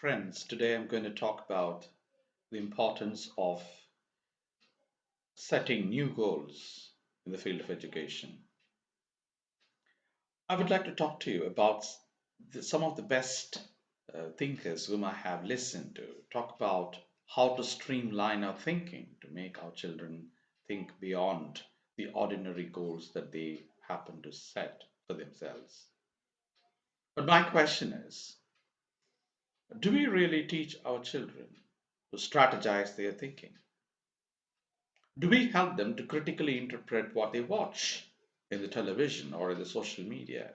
Friends, today I'm going to talk about the importance of setting new goals in the field of education. I would like to talk to you about some of the best thinkers whom I have listened to talk about how to streamline our thinking to make our children think beyond the ordinary goals that they happen to set for themselves. But my question is, do we really teach our children to strategize their thinking? Do we help them to critically interpret what they watch in the television or in the social media?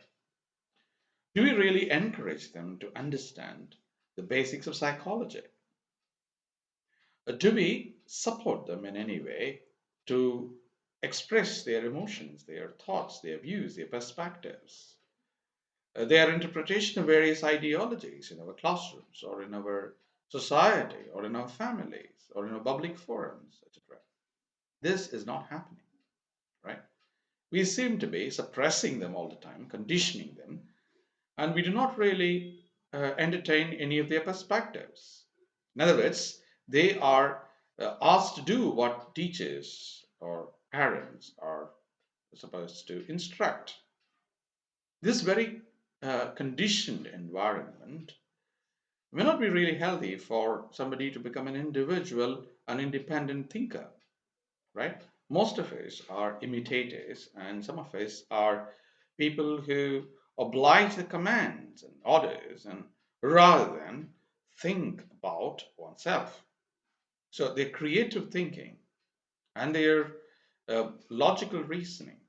Do we really encourage them to understand the basics of psychology? Do we support them in any way to express their emotions, their thoughts, their views, their perspectives, their interpretation of various ideologies in our classrooms or in our society or in our families or in our public forums, etc.? This is not happening, right? We seem to be suppressing them all the time, conditioning them, and we do not really entertain any of their perspectives. In other words, they are asked to do what teachers or parents are supposed to instruct. This very conditioned environment may not be really healthy for somebody to become an individual, an independent thinker, right? Most of us are imitators, and some of us are people who oblige the commands and orders, and rather than think about oneself. So their creative thinking and their logical reasoning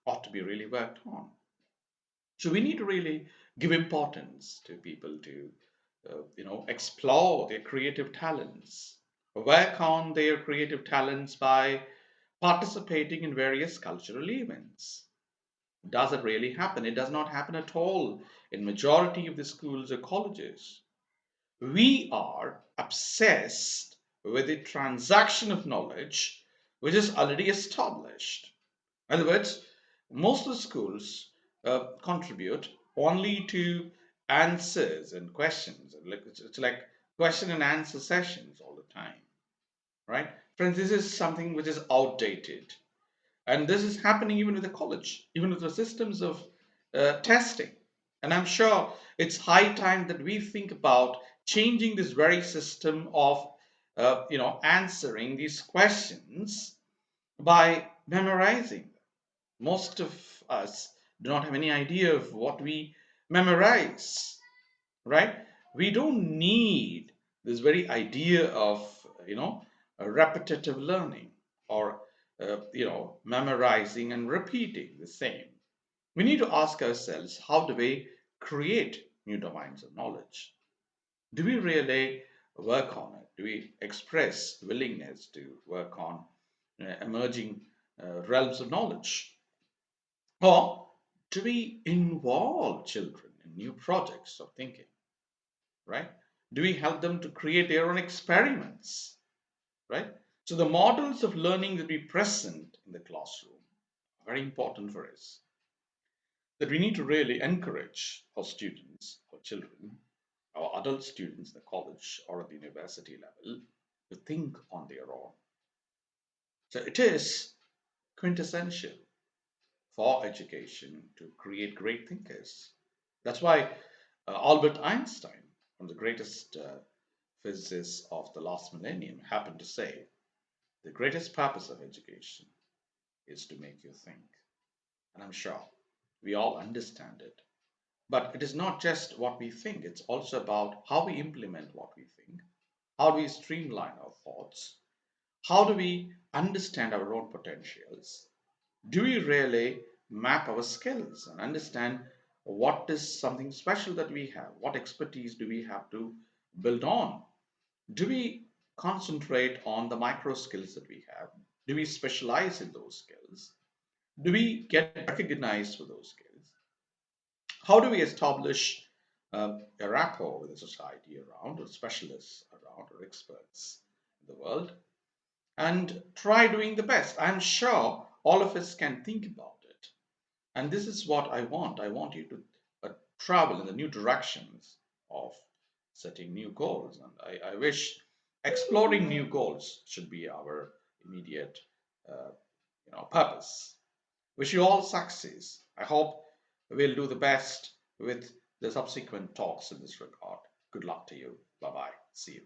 ought to be really worked on. So we need to really give importance to people to, explore their creative talents, work on their creative talents by participating in various cultural events. Does it really happen? It does not happen at all in majority of the schools or colleges. We are obsessed with the transaction of knowledge which is already established. In other words, most of the schools contribute only to answers and questions. It's like question and answer sessions all the time, right? Friends, this is something which is outdated. And this is happening even with the college, even with the systems of testing. And I'm sure it's high time that we think about changing this very system of, answering these questions by memorizing. Most of us do not have any idea of what we memorize, right? We don't need this very idea of, a repetitive learning or, memorizing and repeating the same. We need to ask ourselves, how do we create new domains of knowledge? Do we really work on it? Do we express willingness to work on emerging realms of knowledge? Or do we involve children in new projects of thinking, right? Do we help them to create their own experiments, right? So the models of learning that we present in the classroom are very important for us. That we need to really encourage our students, our children, our adult students in the college or at the university level to think on their own. So it is quintessential for education to create great thinkers. That's why Albert Einstein, one of the greatest physicists of the last millennium, happened to say the greatest purpose of education is to make you think. And I'm sure we all understand it. But it is not just what we think, it's also about how we implement what we think, how do we streamline our thoughts, how do we understand our own potentials, do we really map our skills and understand what is something special that we have, what expertise do we have to build on, do we concentrate on the micro skills that we have, do we specialize in those skills, do we get recognized for those skills, how do we establish a rapport with the society around, or specialists around, or experts in the world, and try doing the best. I'm sure all of us can think about it. And this is what I want. I want you to travel in the new directions of setting new goals. And I wish exploring new goals should be our immediate uh, purpose. Wish you all success. I hope we'll do the best with the subsequent talks in this regard. Good luck to you. Bye bye. See you.